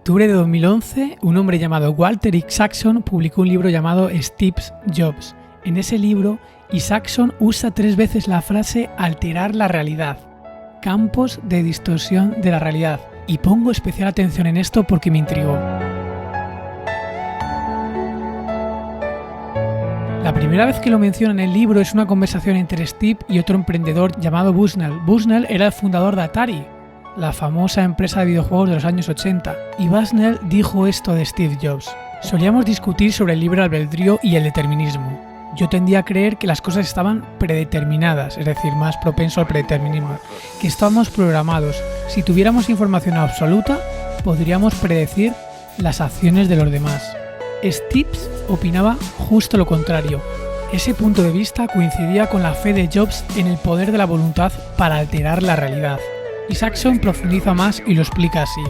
octubre de 2011, un hombre llamado Walter Isaacson publicó un libro llamado Steve Jobs. En ese libro, Isaacson usa 3 veces la frase alterar la realidad, campos de distorsión de la realidad, y pongo especial atención en esto porque me intrigó. La primera vez que lo menciona en el libro es una conversación entre Steve y otro emprendedor llamado Bushnell. Bushnell era el fundador de Atari, la famosa empresa de videojuegos de los años 80, y Bushnell dijo esto de Steve Jobs: solíamos discutir sobre el libre albedrío y el determinismo. Yo tendía a creer que las cosas estaban predeterminadas, es decir, más propenso al predeterminismo, que estábamos programados. Si tuviéramos información absoluta, podríamos predecir las acciones de los demás. Steve opinaba justo lo contrario. Ese punto de vista coincidía con la fe de Jobs en el poder de la voluntad para alterar la realidad. Isaacson profundiza más y lo explica así: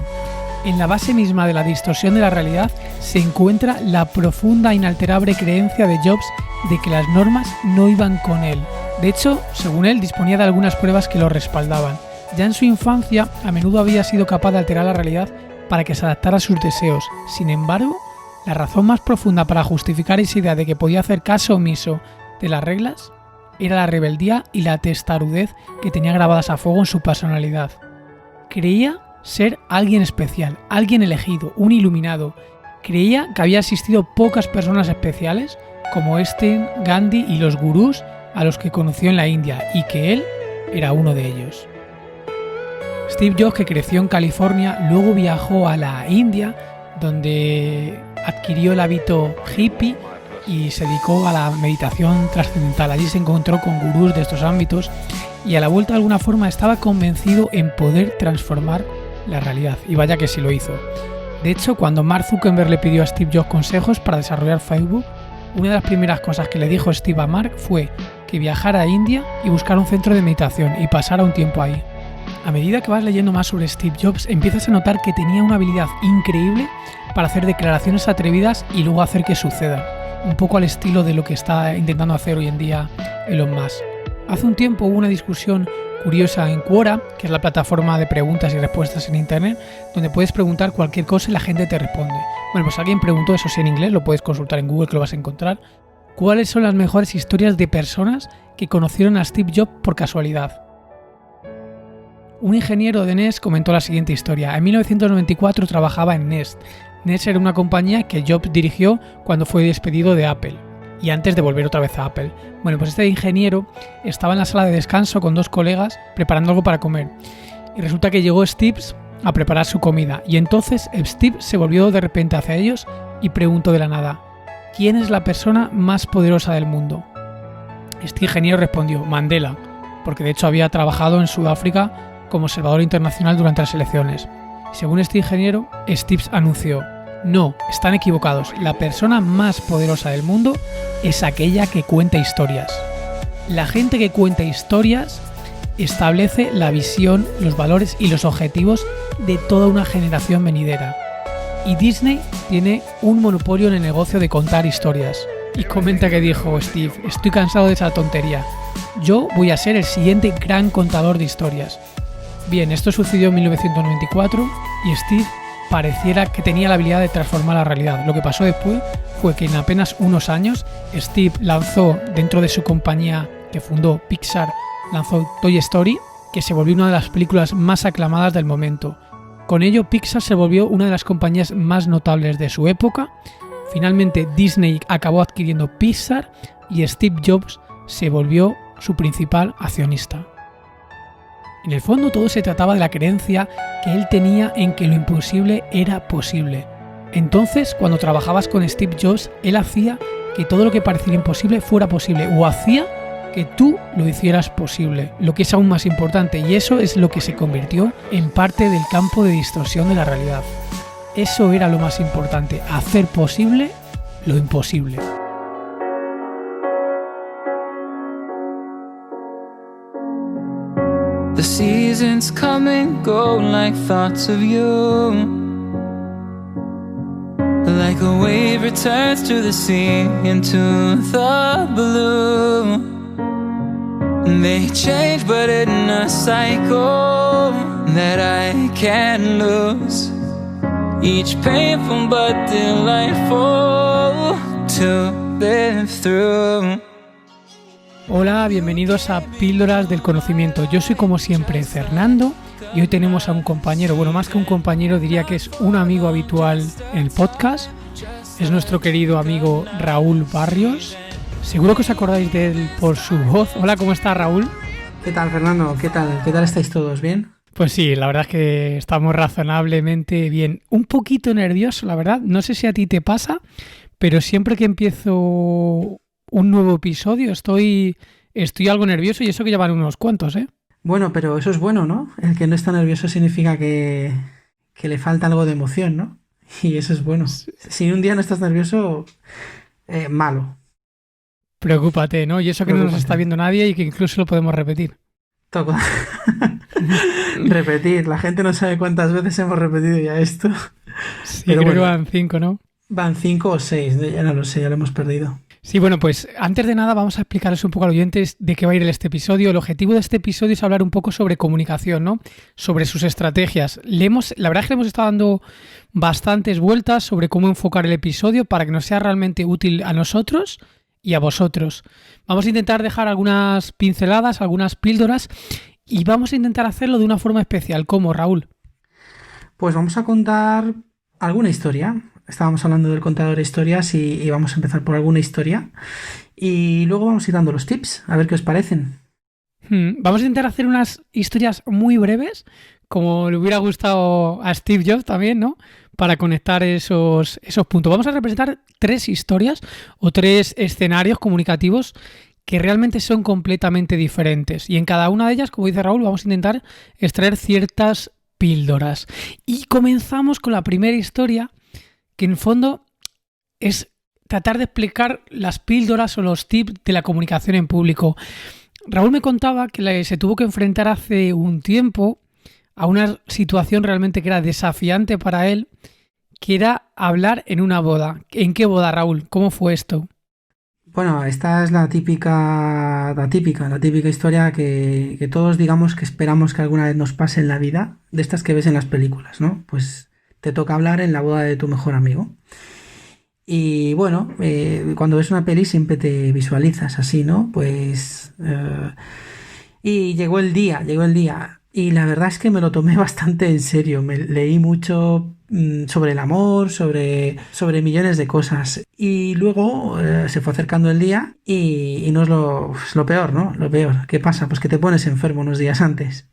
en la base misma de la distorsión de la realidad se encuentra la profunda e inalterable creencia de Jobs de que las normas no iban con él. De hecho, según él, disponía de algunas pruebas que lo respaldaban. Ya en su infancia, a menudo había sido capaz de alterar la realidad para que se adaptara a sus deseos. Sin embargo, la razón más profunda para justificar esa idea de que podía hacer caso omiso de las reglas era la rebeldía y la testarudez que tenía grabadas a fuego en su personalidad. Creía ser alguien especial, alguien elegido, un iluminado. Creía que había existido pocas personas especiales como Einstein, Gandhi y los gurús a los que conoció en la India, y que él era uno de ellos. Steve Jobs, que creció en California, luego viajó a la India, donde adquirió el hábito hippie y se dedicó a la meditación trascendental. Allí se encontró con gurús de estos ámbitos y a la vuelta de alguna forma estaba convencido en poder transformar la realidad, y vaya que sí lo hizo. De hecho, cuando Mark Zuckerberg le pidió a Steve Jobs consejos para desarrollar Facebook, una de las primeras cosas que le dijo Steve a Mark fue que viajara a India y buscara un centro de meditación y pasara un tiempo ahí. A medida que vas leyendo más sobre Steve Jobs, empiezas a notar que tenía una habilidad increíble para hacer declaraciones atrevidas y luego hacer que sucedan, un poco al estilo de lo que está intentando hacer hoy en día Elon Musk. Hace un tiempo hubo una discusión curiosa en Quora, que es la plataforma de preguntas y respuestas en internet, donde puedes preguntar cualquier cosa y la gente te responde. Bueno, pues alguien preguntó, eso sí en inglés, lo puedes consultar en Google que lo vas a encontrar: ¿cuáles son las mejores historias de personas que conocieron a Steve Jobs por casualidad? Un ingeniero de Nest comentó la siguiente historia. En 1994 trabajaba en Nest. Nest era una compañía que Jobs dirigió cuando fue despedido de Apple, y antes de volver otra vez a Apple. Bueno, pues este ingeniero estaba en la sala de descanso con 2 colegas preparando algo para comer, y resulta que llegó Steve a preparar su comida, y entonces Steve se volvió de repente hacia ellos y preguntó de la nada: ¿quién es la persona más poderosa del mundo? Este ingeniero respondió: Mandela, porque de hecho había trabajado en Sudáfrica como observador internacional durante las elecciones. Según este ingeniero, Steve anunció: no, están equivocados, la persona más poderosa del mundo es aquella que cuenta historias. La gente que cuenta historias establece la visión, los valores y los objetivos de toda una generación venidera. Y Disney tiene un monopolio en el negocio de contar historias. Y comenta que dijo Steve: estoy cansado de esa tontería, yo voy a ser el siguiente gran contador de historias. Bien, esto sucedió en 1994 y Steve pareciera que tenía la habilidad de transformar la realidad. Lo que pasó después fue que en apenas unos años Steve lanzó, dentro de su compañía que fundó, Pixar, lanzó Toy Story, que se volvió una de las películas más aclamadas del momento. Con ello, Pixar se volvió una de las compañías más notables de su época. Finalmente, Disney acabó adquiriendo Pixar y Steve Jobs se volvió su principal accionista. En el fondo, todo se trataba de la creencia que él tenía en que lo imposible era posible. Entonces, cuando trabajabas con Steve Jobs, él hacía que todo lo que pareciera imposible fuera posible, o hacía que tú lo hicieras posible, lo que es aún más importante, y eso es lo que se convirtió en parte del campo de distorsión de la realidad. Eso era lo más importante, hacer posible lo imposible. The seasons come and go like thoughts of you. Like a wave returns to the sea, into the blue. They change but in a cycle that I can't lose. each painful but delightful to live through. Hola, bienvenidos a Píldoras del Conocimiento. Yo soy como siempre Fernando y hoy tenemos a un compañero, bueno, más que un compañero diría que es un amigo habitual en el podcast. Es nuestro querido amigo Raúl Barrios. Seguro que os acordáis de él por su voz. Hola, ¿cómo está Raúl? ¿Qué tal, Fernando? ¿Qué tal? ¿Qué tal estáis todos? ¿Bien? Pues sí, la verdad es que estamos razonablemente bien. Un poquito nervioso, la verdad. No sé si a ti te pasa, pero siempre que empiezo un nuevo episodio estoy algo nervioso y eso que llevan unos cuantos, ¿eh? Bueno, pero eso es bueno, ¿no? El que no está nervioso significa que le falta algo de emoción, ¿no? Y eso es bueno. Si un día no estás nervioso, malo. Preocúpate, ¿no? Y eso que no nos está viendo nadie y que incluso lo podemos repetir. Toco. Repetir. La gente no sabe cuántas veces hemos repetido ya esto. Sí, pero creo bueno, que van 5, ¿no? van 5 o 6, ya no lo sé, ya lo hemos perdido. Sí, bueno, pues antes de nada vamos a explicarles un poco a los oyentes de qué va a ir este episodio. El objetivo de este episodio es hablar un poco sobre comunicación, ¿no? Sobre sus estrategias. La verdad es que le hemos estado dando bastantes vueltas sobre cómo enfocar el episodio para que nos sea realmente útil a nosotros y a vosotros. Vamos a intentar dejar algunas pinceladas, algunas píldoras y vamos a intentar hacerlo de una forma especial. ¿Cómo, Raúl? Pues vamos a contar alguna historia. Estábamos hablando del contador de historias y vamos a empezar por alguna historia. Y luego vamos a ir dando los tips, a ver qué os parecen. Vamos a intentar hacer unas historias muy breves, como le hubiera gustado a Steve Jobs también, ¿no? Para conectar esos puntos. Vamos a representar 3 historias o 3 escenarios comunicativos que realmente son completamente diferentes. Y en cada una de ellas, como dice Raúl, vamos a intentar extraer ciertas píldoras. Y comenzamos con la primera historia, que en el fondo es tratar de explicar las píldoras o los tips de la comunicación en público. Raúl me contaba que se tuvo que enfrentar hace un tiempo a una situación realmente que era desafiante para él, que era hablar en una boda. ¿En qué boda, Raúl? ¿Cómo fue esto? Bueno, esta es la típica historia que todos digamos que esperamos que alguna vez nos pase en la vida, de estas que ves en las películas, ¿no? Pues te toca hablar en la boda de tu mejor amigo. Y bueno, cuando ves una peli siempre te visualizas así, ¿no? Pues... y llegó el día. Y la verdad es que me lo tomé bastante en serio. Me leí mucho sobre el amor, sobre millones de cosas. Y luego se fue acercando el día y no es lo peor, ¿no? Lo peor. ¿Qué pasa? Pues que te pones enfermo unos días antes.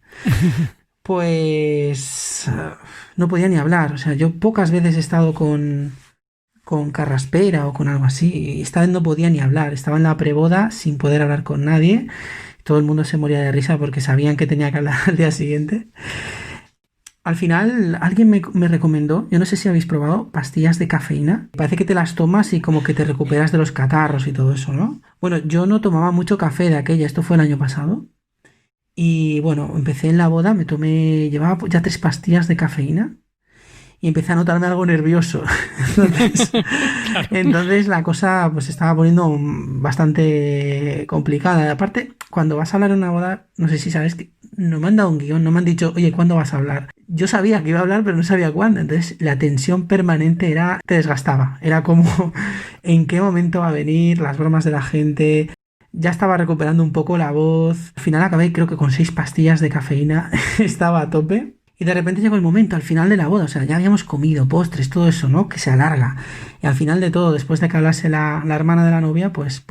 Pues no podía ni hablar. O sea, yo pocas veces he estado con carraspera o con algo así. Y esta vez no podía ni hablar. Estaba en la preboda sin poder hablar con nadie. Todo el mundo se moría de risa porque sabían que tenía que hablar al día siguiente. Al final alguien me recomendó, yo no sé si habéis probado pastillas de cafeína. Parece que te las tomas y como que te recuperas de los catarros y todo eso, ¿no? Bueno, yo no tomaba mucho café de aquella, esto fue el año pasado. Y bueno, empecé en la boda, llevaba ya 3 pastillas de cafeína y empecé a notarme algo nervioso. Entonces la cosa pues estaba poniendo bastante complicada. Aparte, cuando vas a hablar en una boda, no sé si sabes que no me han dado un guión, no me han dicho, oye, ¿cuándo vas a hablar? Yo sabía que iba a hablar, pero no sabía cuándo. Entonces la tensión permanente te desgastaba. Era como, ¿en qué momento va a venir? Las bromas de la gente. Ya estaba recuperando un poco la voz. Al final acabé creo que con 6 pastillas de cafeína. Estaba a tope. Y de repente llegó el momento, al final de la boda. O sea, ya habíamos comido postres, todo eso, ¿no? Que se alarga. Y al final de todo, después de que hablase la hermana de la novia, pues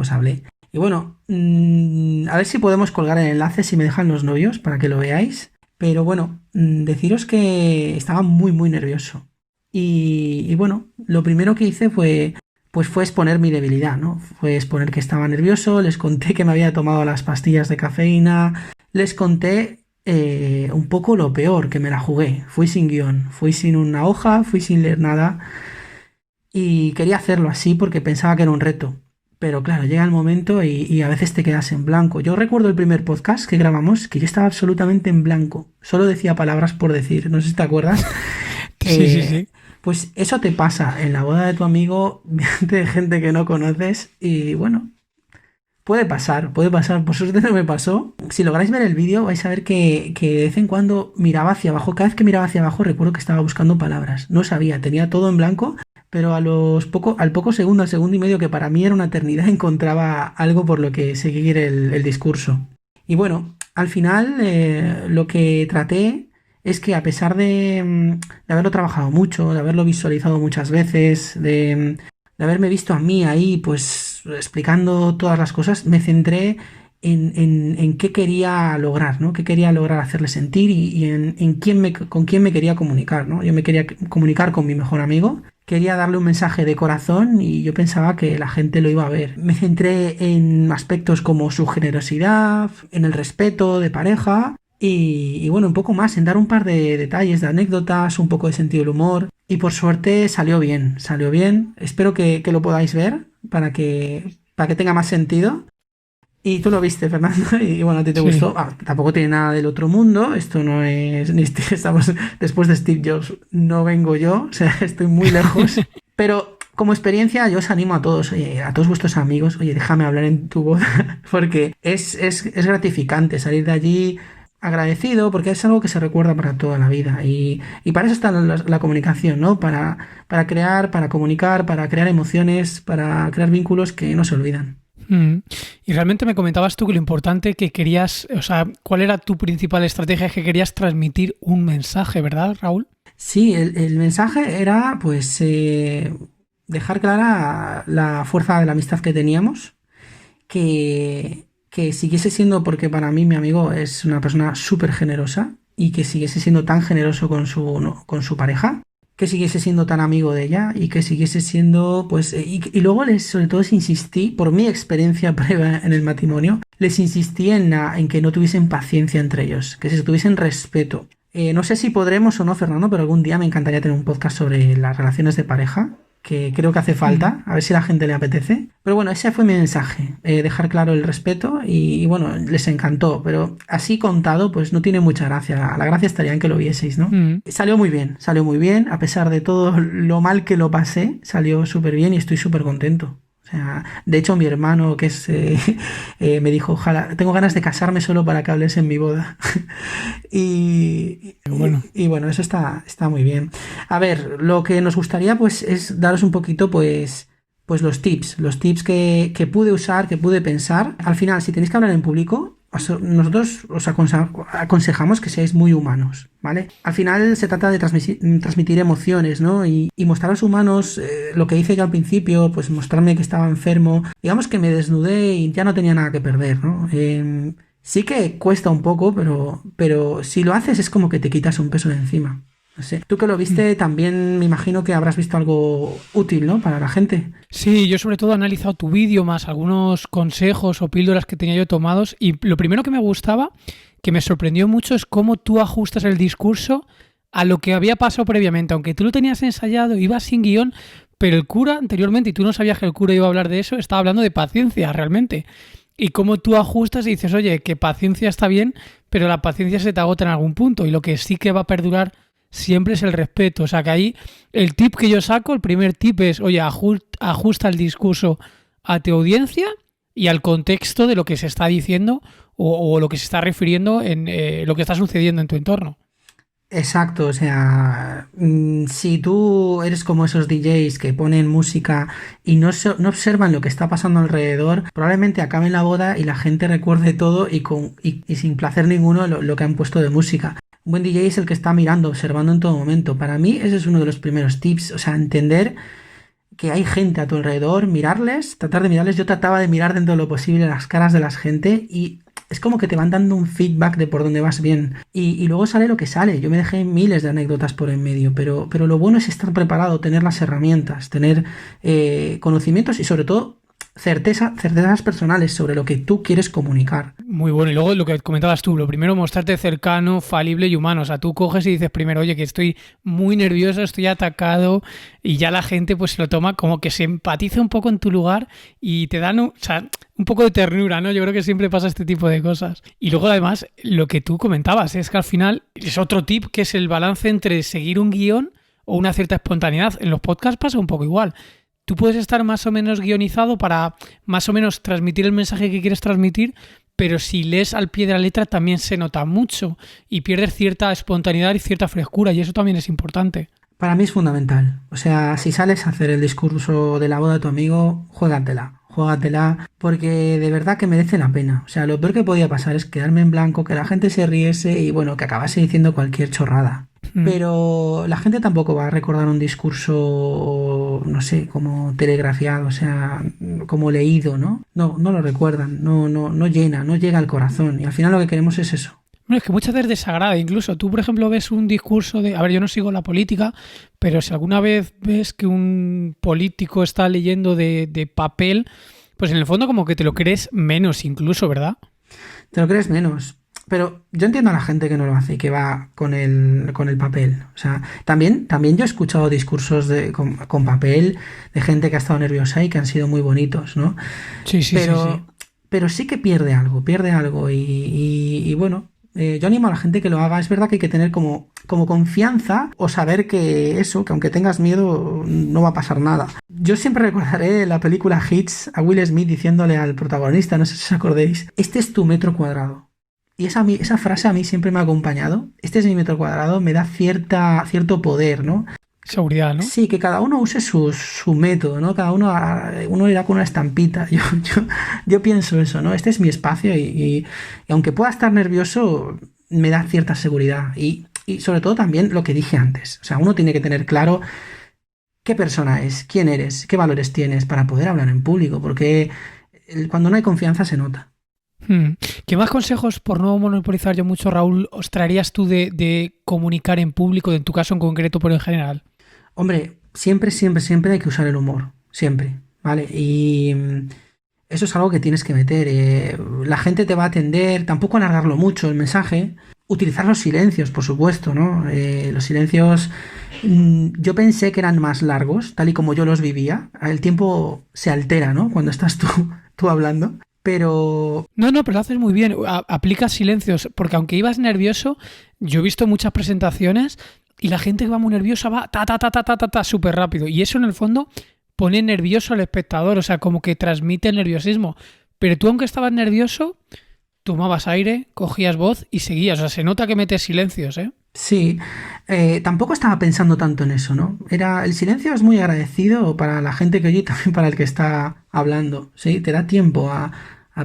hablé. Y bueno, a ver si podemos colgar el enlace si me dejan los novios para que lo veáis. Pero bueno, deciros que estaba muy, muy nervioso. Y bueno, lo primero que hice fue exponer mi debilidad, ¿no? Fue exponer que estaba nervioso, les conté que me había tomado las pastillas de cafeína, les conté un poco lo peor, que me la jugué. Fui sin guión, fui sin una hoja, fui sin leer nada. Y quería hacerlo así porque pensaba que era un reto. Pero claro, llega el momento y a veces te quedas en blanco. Yo recuerdo el primer podcast que grabamos que yo estaba absolutamente en blanco. Solo decía palabras por decir. No sé si te acuerdas. Sí. Pues eso te pasa en la boda de tu amigo, de gente que no conoces. Y bueno, Puede pasar, por suerte no me pasó. Si lográis ver el vídeo vais a ver que de vez en cuando miraba hacia abajo. Cada vez que miraba hacia abajo recuerdo que estaba buscando palabras. No sabía, tenía todo en blanco, pero al poco segundo, al segundo y medio, que para mí era una eternidad, encontraba algo por lo que seguir el discurso. Y bueno, al final lo que traté es que, a pesar de haberlo trabajado mucho, de haberlo visualizado muchas veces, de haberme visto a mí ahí pues explicando todas las cosas, me centré en qué quería lograr, ¿no? Qué quería lograr hacerle sentir y en con quién me quería comunicar, ¿no? Yo me quería comunicar con mi mejor amigo, quería darle un mensaje de corazón y yo pensaba que la gente lo iba a ver. Me centré en aspectos como su generosidad, en el respeto de pareja y bueno, un poco más, en dar un par de detalles, de anécdotas, un poco de sentido del humor. Y por suerte salió bien, salió bien. Espero que lo podáis ver para que tenga más sentido. Y tú lo viste, Fernando, y bueno, a ti te Sí. gustó. Tampoco tiene nada del otro mundo. Esto no es ni estamos después de Steve Jobs. No vengo yo, o sea, estoy muy lejos. Pero como experiencia, yo os animo a todos, oye, a todos vuestros amigos, oye, déjame hablar en tu voz, porque es gratificante salir de allí agradecido, porque es algo que se recuerda para toda la vida. Y para eso está la comunicación, ¿no? Para crear, para comunicar, para crear emociones, para crear vínculos que no se olvidan. Y realmente me comentabas tú que lo importante que querías, o sea, ¿cuál era tu principal estrategia? Es que querías transmitir un mensaje, ¿verdad, Raúl? Sí, el mensaje era, pues, dejar clara la fuerza de la amistad que teníamos, que siguiese siendo, porque para mí mi amigo es una persona súper generosa, y que siguiese siendo tan generoso con con su pareja, que siguiese siendo tan amigo de ella y que siguiese siendo, pues, y luego sobre todo les insistí, por mi experiencia previa en el matrimonio, les insistí en que no tuviesen paciencia entre ellos, que se tuviesen respeto. No sé si podremos o no, Fernando, pero algún día me encantaría tener un podcast sobre las relaciones de pareja, que creo que hace falta, a ver si a la gente le apetece. Pero bueno, ese fue mi mensaje, dejar claro el respeto y bueno, les encantó, pero así contado pues no tiene mucha gracia. La gracia estaría en que lo vieseis, ¿no? Salió muy bien, a pesar de todo lo mal que lo pasé, salió súper bien y estoy súper contento. O sea, de hecho mi hermano, que es me dijo, ojalá, tengo ganas de casarme solo para que hables en mi boda. Y bueno, eso está muy bien. A ver, lo que nos gustaría pues es daros un poquito pues los tips que pude usar, que pude pensar. Al final, si tenéis que hablar en público, nosotros os aconsejamos que seáis muy humanos, ¿vale? Al final se trata de transmitir emociones, ¿no? Y mostraros humanos, lo que hice yo al principio, pues mostrarme que estaba enfermo. Digamos que me desnudé y ya no tenía nada que perder, ¿no? Sí que cuesta un poco, pero si lo haces es como que te quitas un peso de encima. No sé. Tú que lo viste también me imagino que habrás visto algo útil, ¿no? Para la gente. Sí, yo sobre todo he analizado tu vídeo más algunos consejos o píldoras que tenía yo tomados y lo primero que me gustaba, que me sorprendió mucho, es cómo tú ajustas el discurso a lo que había pasado previamente. Aunque tú lo tenías ensayado, ibas sin guión, pero el cura anteriormente, y tú no sabías que el cura iba a hablar de eso, estaba hablando de paciencia realmente. Y cómo tú ajustas y dices, oye, que paciencia está bien, pero la paciencia se te agota en algún punto y lo que sí que va a perdurar siempre es el respeto. O sea, que ahí el tip que yo saco, el primer tip es, oye, ajusta el discurso a tu audiencia y al contexto de lo que se está diciendo o lo que se está refiriendo en lo que está sucediendo en tu entorno. Exacto, o sea, si tú eres como esos DJs que ponen música y no observan lo que está pasando alrededor, probablemente acaben la boda y la gente recuerde todo y sin placer ninguno lo que han puesto de música. Un buen DJ es el que está mirando, observando en todo momento. Para mí ese es uno de los primeros tips, o sea, entender que hay gente a tu alrededor, tratar de mirarles. Yo trataba de mirar dentro de lo posible las caras de la gente y es como que te van dando un feedback de por dónde vas bien. Y luego sale lo que sale. Yo me dejé miles de anécdotas por en medio, pero lo bueno es estar preparado, tener las herramientas, tener conocimientos y sobre todo certezas personales sobre lo que tú quieres comunicar. Muy bueno. Y luego lo que comentabas tú, lo primero, mostrarte cercano, falible y humano. O sea, tú coges y dices primero, oye, que estoy muy nervioso, estoy atacado, y ya la gente pues se lo toma como que se empatiza un poco en tu lugar y te dan un poco de ternura, ¿no? Yo creo que siempre pasa este tipo de cosas. Y luego además, lo que tú comentabas es que al final es otro tip, que es el balance entre seguir un guión o una cierta espontaneidad. En los podcasts pasa un poco igual. tú puedes estar más o menos guionizado para más o menos transmitir el mensaje que quieres transmitir, pero si lees al pie de la letra también se nota mucho y pierdes cierta espontaneidad y cierta frescura, y eso también es importante. Para mí es fundamental. O sea, si sales a hacer el discurso de la boda de tu amigo, juégatela, porque de verdad que merece la pena. O sea, lo peor que podía pasar es quedarme en blanco, que la gente se riese y bueno, que acabase diciendo cualquier chorrada. Pero la gente tampoco va a recordar un discurso, no sé, como telegrafiado, o sea, como leído, ¿no? No lo recuerdan, no llena, no llega al corazón. Y al final lo que queremos es eso. Bueno, es que muchas veces desagrada, incluso tú, por ejemplo, ves un discurso de... A ver, yo no sigo la política, pero si alguna vez ves que un político está leyendo de papel, pues en el fondo como que te lo crees menos incluso, ¿verdad? Te lo crees menos. Pero yo entiendo a la gente que no lo hace y que va con el papel. O sea, también yo he escuchado discursos con papel de gente que ha estado nerviosa y que han sido muy bonitos, ¿no? Sí. Pero sí que pierde algo. Y bueno, yo animo a la gente que lo haga. Es verdad que hay que tener como confianza o saber que aunque tengas miedo, no va a pasar nada. Yo siempre recordaré la película Hits a Will Smith diciéndole al protagonista, no sé si os acordéis, este es tu metro cuadrado. Y esa frase a mí siempre me ha acompañado. Este es mi metro cuadrado, me da cierto poder, ¿no? Seguridad, ¿no? Sí, que cada uno use su método, ¿no? Cada uno irá con una estampita. Yo pienso eso, ¿no? Este es mi espacio y aunque pueda estar nervioso, me da cierta seguridad. Y sobre todo también lo que dije antes. O sea, uno tiene que tener claro qué persona es, quién eres, qué valores tienes para poder hablar en público, porque cuando no hay confianza se nota. ¿Qué más consejos, por no monopolizar yo mucho, Raúl, os traerías tú de comunicar en público, en tu caso en concreto, pero en general? Hombre, siempre hay que usar el humor, siempre, ¿vale? Y eso es algo que tienes que meter. La gente te va a atender, tampoco alargarlo mucho el mensaje. Utilizar los silencios, por supuesto, ¿no? Los silencios, yo pensé que eran más largos, tal y como yo los vivía. El tiempo se altera, ¿no? Cuando estás tú hablando. Pero... No, pero lo haces muy bien. Aplicas silencios, porque aunque ibas nervioso, yo he visto muchas presentaciones y la gente que va muy nerviosa va súper rápido. Y eso en el fondo pone nervioso al espectador, o sea, como que transmite el nerviosismo. Pero tú, aunque estabas nervioso, tomabas aire, cogías voz y seguías. O sea, se nota que metes silencios, ¿eh? Sí, tampoco estaba pensando tanto en eso, ¿no? El silencio es muy agradecido para la gente que oye y también para el que está hablando, ¿sí? Te da tiempo a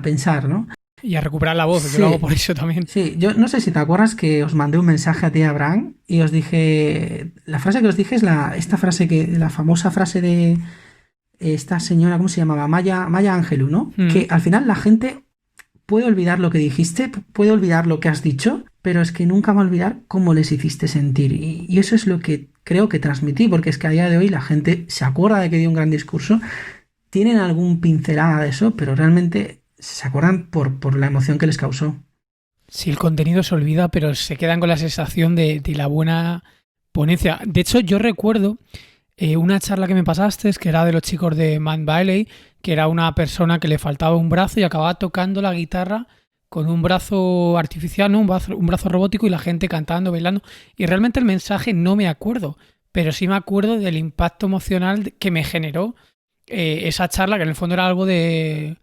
pensar, ¿no? Y a recuperar la voz, Sí, yo lo hago por eso también. sí, yo no sé si te acuerdas que os mandé un mensaje a ti, Abraham, y os dije, la frase que os dije es la famosa frase de esta señora, ¿cómo se llamaba? Maya Angelou, ¿no? Que al final la gente puede olvidar lo que dijiste, puede olvidar lo que has dicho, pero es que nunca va a olvidar cómo les hiciste sentir. Y eso es lo que creo que transmití, porque es que a día de hoy la gente se acuerda de que dio un gran discurso, tienen algún pincelada de eso, pero realmente se acuerdan por la emoción que les causó. Sí, el contenido se olvida, pero se quedan con la sensación de la buena ponencia. De hecho, yo recuerdo una charla que me pasaste, que era de los chicos de Mind Valley, que era una persona que le faltaba un brazo y acababa tocando la guitarra con un brazo artificial, ¿no? un brazo robótico, y la gente cantando, bailando. Y realmente el mensaje no me acuerdo, pero sí me acuerdo del impacto emocional que me generó esa charla, que en el fondo era algo de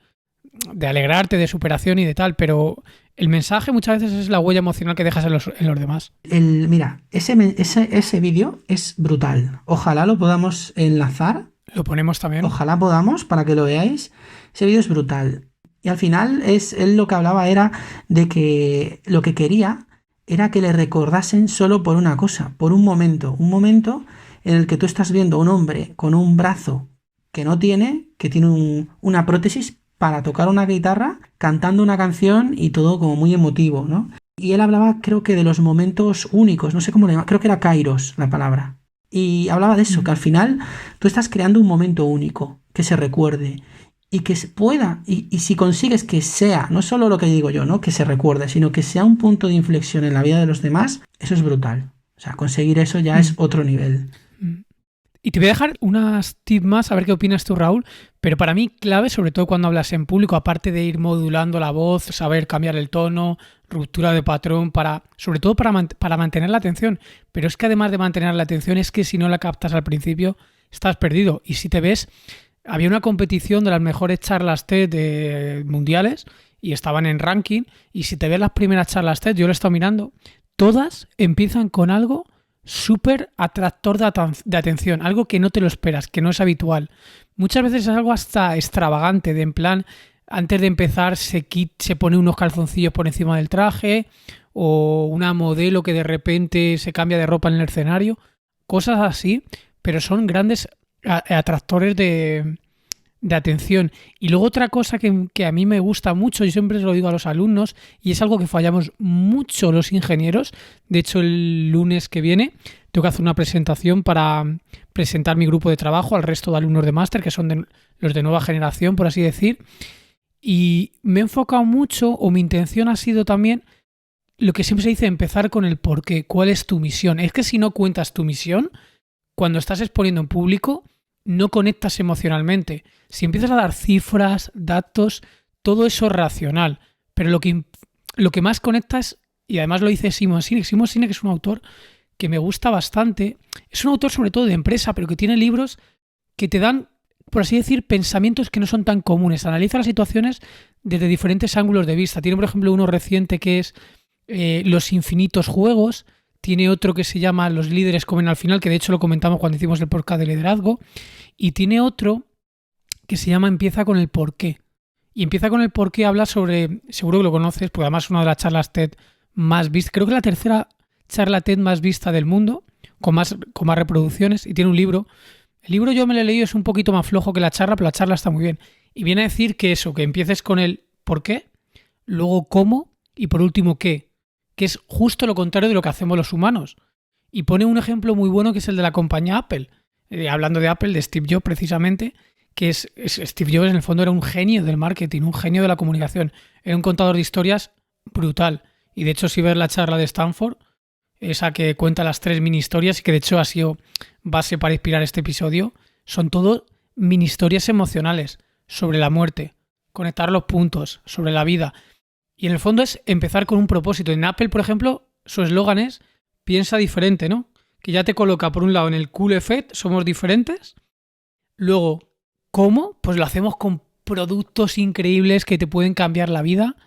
alegrarte, de superación y de tal, pero el mensaje muchas veces es la huella emocional que dejas en los demás. Mira, ese vídeo es brutal. Ojalá lo podamos enlazar. Lo ponemos también. Ojalá podamos, para que lo veáis. Ese vídeo es brutal. Y al final él lo que hablaba era de que lo que quería era que le recordasen solo por una cosa, por un momento en el que tú estás viendo a un hombre con un brazo que no tiene, que tiene una prótesis para tocar una guitarra, cantando una canción y todo como muy emotivo, ¿no? Y él hablaba, creo que de los momentos únicos, no sé cómo le llama, creo que era kairos la palabra. Y hablaba de eso, que al final tú estás creando un momento único, que se recuerde, y que se pueda, y si consigues que sea, no solo lo que digo yo, ¿no? Que se recuerde, sino que sea un punto de inflexión en la vida de los demás, eso es brutal. O sea, conseguir eso ya es otro nivel. Y te voy a dejar unas tips más, a ver qué opinas tú, Raúl, pero para mí clave, sobre todo cuando hablas en público, aparte de ir modulando la voz, saber cambiar el tono, ruptura de patrón, sobre todo para mantener la atención. Pero es que además de mantener la atención, es que si no la captas al principio, estás perdido. Y si te ves, había una competición de las mejores charlas TED mundiales y estaban en ranking, y si te ves las primeras charlas TED, yo lo he estado mirando, todas empiezan con algo súper atractor de atención, algo que no te lo esperas, que no es habitual. Muchas veces es algo hasta extravagante, de en plan, antes de empezar se pone unos calzoncillos por encima del traje, o una modelo que de repente se cambia de ropa en el escenario, cosas así, pero son grandes atractores de atención. Y luego otra cosa que a mí me gusta mucho, yo siempre se lo digo a los alumnos, y es algo que fallamos mucho los ingenieros. De hecho, el lunes que viene tengo que hacer una presentación para presentar mi grupo de trabajo al resto de alumnos de máster, que son los de nueva generación, por así decir. Y me he enfocado mucho, o mi intención ha sido también lo que siempre se dice, empezar con el por qué, cuál es tu misión. Es que si no cuentas tu misión, cuando estás exponiendo en público, no conectas emocionalmente. Si empiezas a dar cifras, datos, todo eso es racional. Pero lo que más conecta es, y además lo dice Simon Sinek, que es un autor que me gusta bastante, es un autor sobre todo de empresa, pero que tiene libros que te dan, por así decir, pensamientos que no son tan comunes. Analiza las situaciones desde diferentes ángulos de vista. Tiene, por ejemplo, uno reciente que es Los infinitos juegos. Tiene otro que se llama Los líderes comen al final, que de hecho lo comentamos cuando hicimos el podcast de liderazgo. Y tiene otro que se llama Empieza con el porqué. Y Empieza con el porqué habla sobre, seguro que lo conoces, porque además es una de las charlas TED más vistas, creo que la tercera charla TED más vista del mundo, con más reproducciones, y tiene un libro. El libro yo me lo he leído, es un poquito más flojo que la charla, pero la charla está muy bien. Y viene a decir que eso, que empieces con el por qué, luego cómo y por último qué, que es justo lo contrario de lo que hacemos los humanos. Y pone un ejemplo muy bueno que es el de la compañía Apple. Hablando de Apple, de Steve Jobs precisamente, que es Steve Jobs en el fondo era un genio del marketing, un genio de la comunicación. Era un contador de historias brutal. Y de hecho, si ves la charla de Stanford, esa que cuenta las 3 mini historias y que de hecho ha sido base para inspirar este episodio, son todo mini historias emocionales sobre la muerte, conectar los puntos, sobre la vida. Y en el fondo es empezar con un propósito. En Apple, por ejemplo, su eslogan es piensa diferente, ¿no? Que ya te coloca por un lado en el cool effect, somos diferentes. Luego, ¿cómo? Pues lo hacemos con productos increíbles que te pueden cambiar la vida.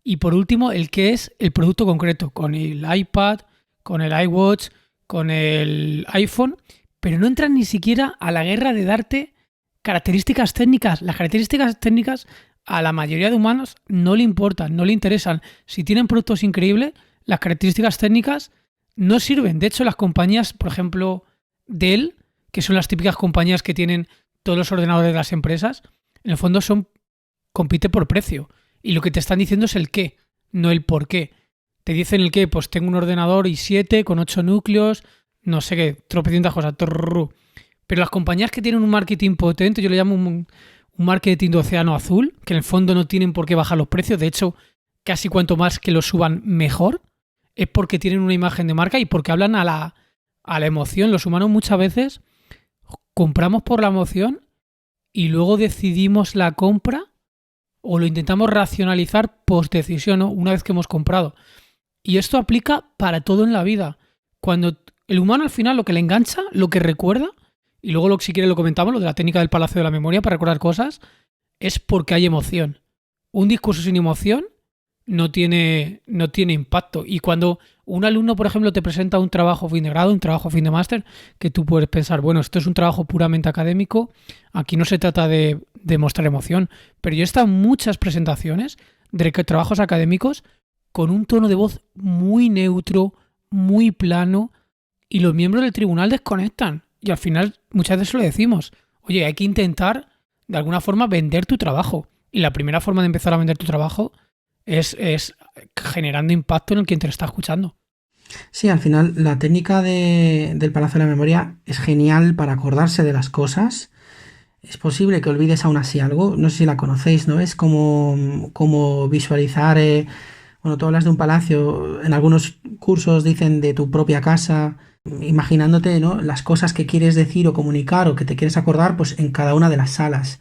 Y por último, el qué es el producto concreto, con el iPad, con el iWatch, con el iPhone, pero no entran ni siquiera a la guerra de darte características técnicas. Las características técnicas a la mayoría de humanos no le importan, no le interesan. Si tienen productos increíbles, las características técnicas no sirven. De hecho, las compañías, por ejemplo, Dell, que son las típicas compañías que tienen todos los ordenadores de las empresas, en el fondo compite por precio. Y lo que te están diciendo es el qué, no el por qué. Te dicen el qué, pues tengo un ordenador i7 con 8 núcleos, no sé qué, tropecientas cosas. Pero las compañías que tienen un marketing potente, yo le llamo un marketing de océano azul, que en el fondo no tienen por qué bajar los precios. De hecho, casi cuanto más que los suban, mejor. Es porque tienen una imagen de marca y porque hablan a la emoción. Los humanos muchas veces compramos por la emoción y luego decidimos la compra o lo intentamos racionalizar post decisión, ¿no? Una vez que hemos comprado. Y esto aplica para todo en la vida. Cuando el humano al final lo que le engancha, lo que recuerda, y luego si quiere lo comentamos, lo de la técnica del palacio de la memoria para recordar cosas, es porque hay emoción. Un discurso sin emoción no tiene impacto. Y cuando un alumno, por ejemplo, te presenta un trabajo fin de grado, un trabajo fin de máster, que tú puedes pensar, bueno, esto es un trabajo puramente académico, aquí no se trata de mostrar emoción. Pero yo he estado en muchas presentaciones de trabajos académicos con un tono de voz muy neutro, muy plano, y los miembros del tribunal desconectan. Y al final muchas veces lo decimos, oye, hay que intentar de alguna forma vender tu trabajo. Y la primera forma de empezar a vender tu trabajo es generando impacto en el quien te lo está escuchando. Sí, al final la técnica del Palacio de la Memoria es genial para acordarse de las cosas. Es posible que olvides aún así algo, no sé si la conocéis, ¿no? Es como visualizar, bueno, tú hablas de un palacio, en algunos cursos dicen de tu propia casa, imaginándote, ¿no?, las cosas que quieres decir o comunicar o que te quieres acordar, pues en cada una de las salas.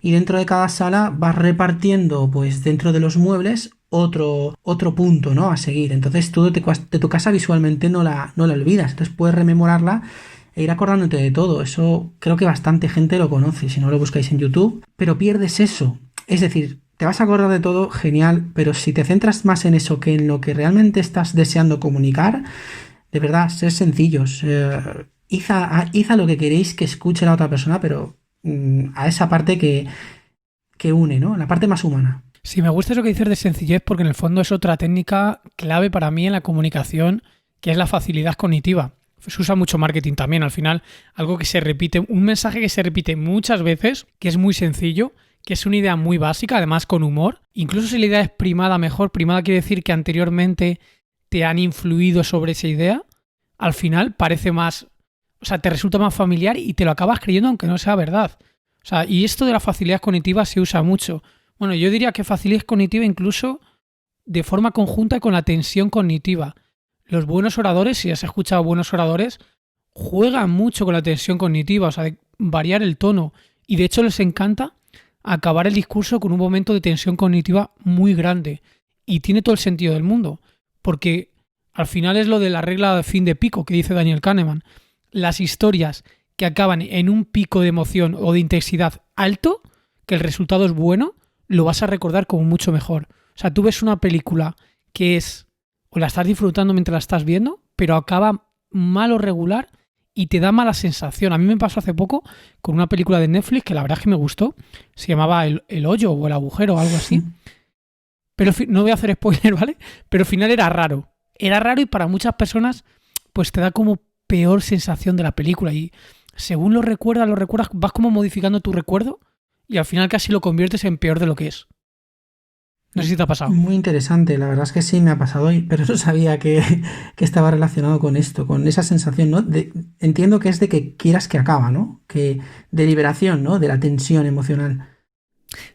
Y dentro de cada sala vas repartiendo, pues dentro de los muebles, otro punto, ¿no?, a seguir. Entonces tú de tu casa visualmente no la olvidas. Entonces puedes rememorarla e ir acordándote de todo. Eso creo que bastante gente lo conoce, si no lo buscáis en YouTube, pero pierdes eso. Es decir, te vas a acordar de todo, genial, pero si te centras más en eso que en lo que realmente estás deseando comunicar, de verdad, ser sencillos. Id a lo que queréis que escuche la otra persona, pero a esa parte que une, ¿no? La parte más humana. Sí, me gusta eso que dices de sencillez porque en el fondo es otra técnica clave para mí en la comunicación, que es la facilidad cognitiva. Se usa mucho marketing también, al final, algo que se repite, un mensaje que se repite muchas veces, que es muy sencillo, que es una idea muy básica, además con humor. Incluso si la idea es primada mejor, primada quiere decir que anteriormente te han influido sobre esa idea, al final parece más, o sea, te resulta más familiar y te lo acabas creyendo aunque no sea verdad. O sea, y esto de la facilidad cognitiva se usa mucho. Bueno, yo diría que facilidad cognitiva incluso de forma conjunta con la tensión cognitiva. Los buenos oradores, si has escuchado buenos oradores, juegan mucho con la tensión cognitiva, o sea, de variar el tono. Y de hecho les encanta acabar el discurso con un momento de tensión cognitiva muy grande. Y tiene todo el sentido del mundo, porque al final es lo de la regla de fin de pico que dice Daniel Kahneman. Las historias que acaban en un pico de emoción o de intensidad alto, que el resultado es bueno, lo vas a recordar como mucho mejor. O sea, tú ves una película que es, o la estás disfrutando mientras la estás viendo, pero acaba mal o regular y te da mala sensación. A mí me pasó hace poco con una película de Netflix que la verdad es que me gustó. Se llamaba El Hoyo o El Agujero o algo así. Pero no voy a hacer spoiler, ¿vale? Pero al final era raro. Era raro y para muchas personas pues te da como peor sensación de la película. Y según lo recuerdas, vas como modificando tu recuerdo y al final casi lo conviertes en peor de lo que es. No sé si te ha pasado. Muy interesante, la verdad es que sí me ha pasado, pero no sabía que estaba relacionado con esto, con esa sensación, ¿no? Entiendo que es de que quieras que acaba, ¿no? Que de liberación, ¿no? De la tensión emocional.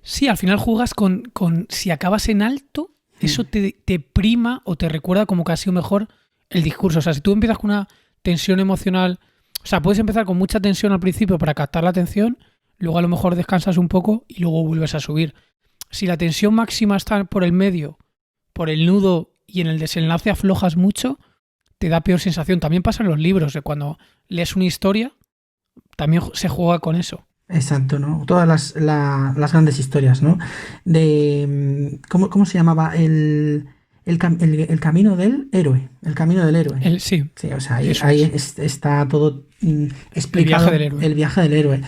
Sí, al final juegas con si acabas en alto, eso te prima o te recuerda como que ha sido mejor el discurso. O sea, si tú empiezas con una tensión emocional, o sea, puedes empezar con mucha tensión al principio para captar la atención, luego a lo mejor descansas un poco y luego vuelves a subir. Si la tensión máxima está por el medio, por el nudo y en el desenlace aflojas mucho, te da peor sensación. También pasa en los libros, de cuando lees una historia, también se juega con eso. Exacto, ¿no? Todas las grandes historias, ¿no? ¿Cómo se llamaba? El camino del héroe. El camino del héroe. Sí. Sí, o sea, ahí está todo explicado. El viaje del héroe.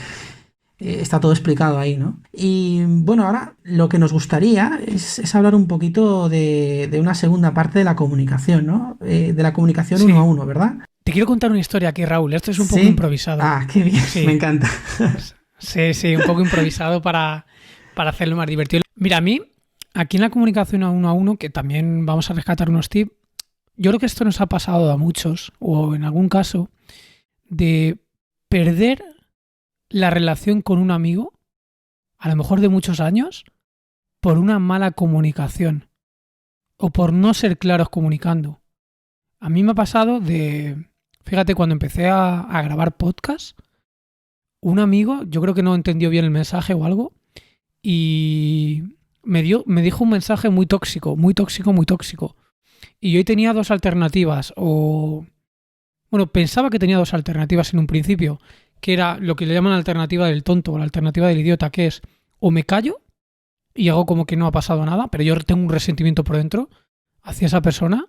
Está todo explicado ahí, ¿no? Y bueno, ahora lo que nos gustaría es hablar un poquito de una segunda parte de la comunicación, ¿no? De la comunicación uno a uno, ¿verdad? Te quiero contar una historia aquí, Raúl. Esto es un poco improvisado. Ah, qué bien, me encanta. Sí, un poco improvisado para hacerlo más divertido. Mira, a mí, aquí en la comunicación uno a uno, que también vamos a rescatar unos tips, yo creo que esto nos ha pasado a muchos, o en algún caso, de perder la relación con un amigo, a lo mejor de muchos años, por una mala comunicación o por no ser claros comunicando. A mí me ha pasado fíjate, cuando empecé a grabar podcast, un amigo, yo creo que no entendió bien el mensaje o algo, y me dijo un mensaje muy tóxico. Y yo tenía dos alternativas, pensaba que tenía dos alternativas en un principio, que era lo que le llaman la alternativa del tonto o la alternativa del idiota, que es o me callo y hago como que no ha pasado nada, pero yo tengo un resentimiento por dentro hacia esa persona,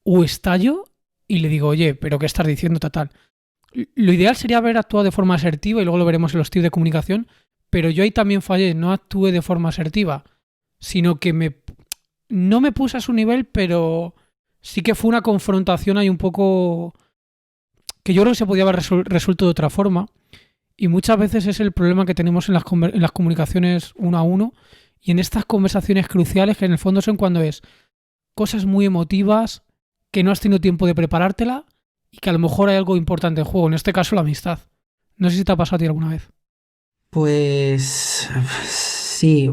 o estallo y le digo, oye, ¿pero qué estás diciendo, tal? Lo ideal sería haber actuado de forma asertiva y luego lo veremos en los tips de comunicación, pero yo ahí también fallé, no actué de forma asertiva, sino que no me puse a su nivel, pero sí que fue una confrontación ahí un poco que yo creo que se podía haber resuelto de otra forma, y muchas veces es el problema que tenemos en las comunicaciones uno a uno y en estas conversaciones cruciales, que en el fondo son cuando es cosas muy emotivas, que no has tenido tiempo de preparártela y que a lo mejor hay algo importante en juego, en este caso la amistad. No sé si te ha pasado a ti alguna vez. Pues sí,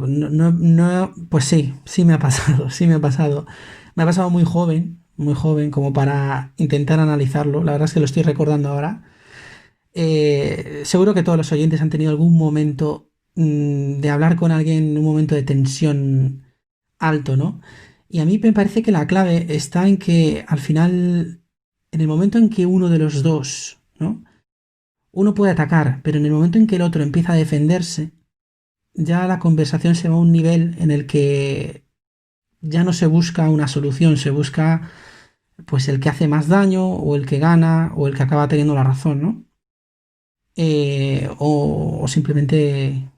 pues sí me ha pasado, Me ha pasado muy joven, como para intentar analizarlo. La verdad es que lo estoy recordando ahora. Seguro que todos los oyentes han tenido algún momento de hablar con alguien en un momento de tensión alto, ¿no? Y a mí me parece que la clave está en que al final, en el momento en que uno de los dos, ¿no? uno puede atacar, pero en el momento en que el otro empieza a defenderse, ya la conversación se va a un nivel en el que ya no se busca una solución, se busca pues el que hace más daño o el que gana o el que acaba teniendo la razón, ¿no? O simplemente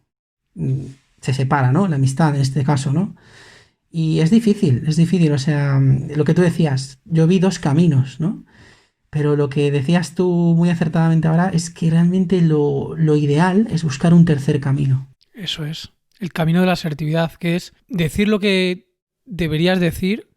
mm, se separa, ¿no? La amistad en este caso, ¿no? Y es difícil, o sea, lo que tú decías, yo vi dos caminos, ¿no? Pero lo que decías tú muy acertadamente ahora es que realmente lo ideal es buscar un tercer camino. Eso es. El camino de la asertividad, que es decir lo que deberías decir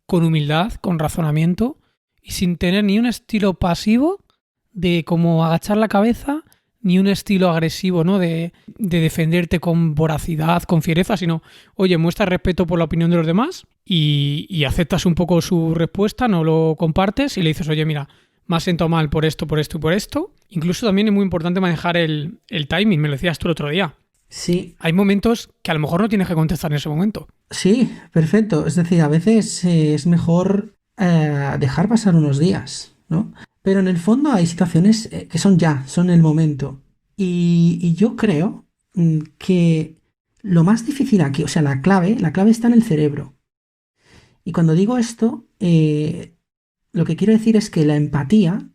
con humildad, con razonamiento y sin tener ni un estilo pasivo de como agachar la cabeza, ni un estilo agresivo, ¿no? De defenderte con voracidad, con fiereza, sino, oye, muestra respeto por la opinión de los demás y aceptas un poco su respuesta, no lo compartes y le dices, oye, mira, me has sentado mal por esto, por esto y por esto. Incluso también es muy importante manejar el timing, me lo decías tú el otro día. Sí, Hay momentos que a lo mejor no tienes que contestar en ese momento. sí, perfecto. Es decir, a veces es mejor dejar pasar unos días, ¿no? Pero en el fondo hay situaciones que son ya, son el momento. Y yo creo que lo más difícil aquí, o sea, la clave está en el cerebro. Y cuando digo esto, lo que quiero decir es que la empatía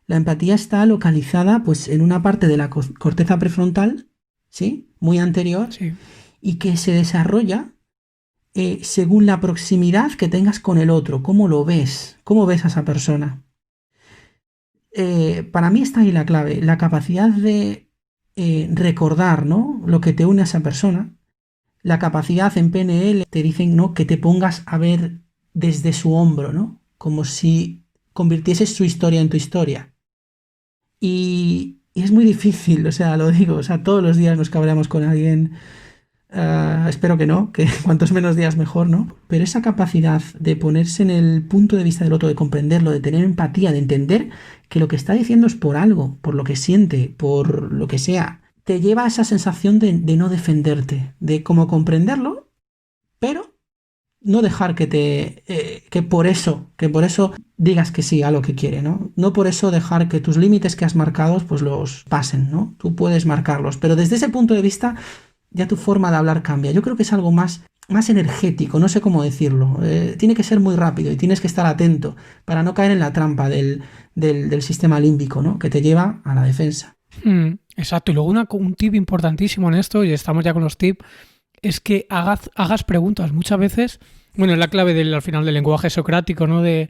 está localizada pues en una parte de la corteza prefrontal, ¿sí? Muy anterior, Sí. y que se desarrolla según la proximidad que tengas con el otro, cómo ves a esa persona. Para mí está ahí la clave, la capacidad de recordar, ¿no? Lo que te une a esa persona, la capacidad en PNL, te dicen, ¿no? Que te pongas a ver desde su hombro, ¿no? Como si convirtieses su historia en tu historia. Y es muy difícil, o sea, lo digo, o sea, todos los días nos cabreamos con alguien. Espero que no, que cuantos menos días mejor, ¿no? Pero esa capacidad de ponerse en el punto de vista del otro, de comprenderlo, de tener empatía, de entender que lo que está diciendo es por algo, por lo que siente, por lo que sea, te lleva a esa sensación de no defenderte, de cómo comprenderlo, pero no dejar que por eso digas que sí a lo que quiere, ¿no? No por eso dejar que tus límites que has marcado pues los pasen, ¿no? Tú puedes marcarlos, pero desde ese punto de vista ya tu forma de hablar cambia. Yo creo que es algo más energético, no sé cómo decirlo. Tiene que ser muy rápido y tienes que estar atento para no caer en la trampa del sistema límbico, ¿no? Que te lleva a la defensa. Exacto. Y luego un tip importantísimo en esto, y estamos ya con los tips, es que hagas preguntas. Muchas veces, bueno, es la clave al final del lenguaje socrático, ¿no? De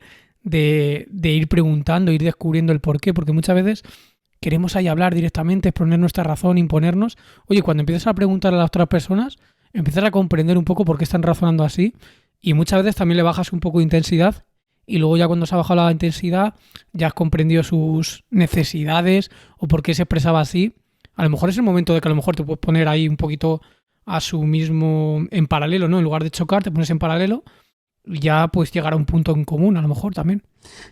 ir preguntando, ir descubriendo el porqué, porque muchas veces queremos ahí hablar directamente, exponer nuestra razón, imponernos. Oye, cuando empiezas a preguntar a las otras personas, empiezas a comprender un poco por qué están razonando así y muchas veces también le bajas un poco de intensidad y luego ya cuando se ha bajado la intensidad ya has comprendido sus necesidades o por qué se expresaba así. A lo mejor es el momento de que a lo mejor te puedes poner ahí un poquito a su mismo en paralelo, ¿no? En lugar de chocar, te pones en paralelo y ya puedes llegar a un punto en común a lo mejor también.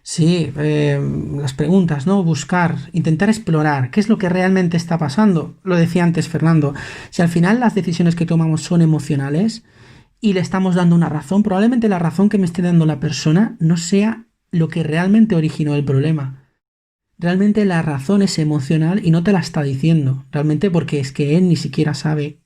Sí, las preguntas, ¿no? Buscar, intentar explorar qué es lo que realmente está pasando. Lo decía antes Fernando, si al final las decisiones que tomamos son emocionales y le estamos dando una razón, probablemente la razón que me esté dando la persona no sea lo que realmente originó el problema. Realmente la razón es emocional y no te la está diciendo, realmente porque es que él ni siquiera sabe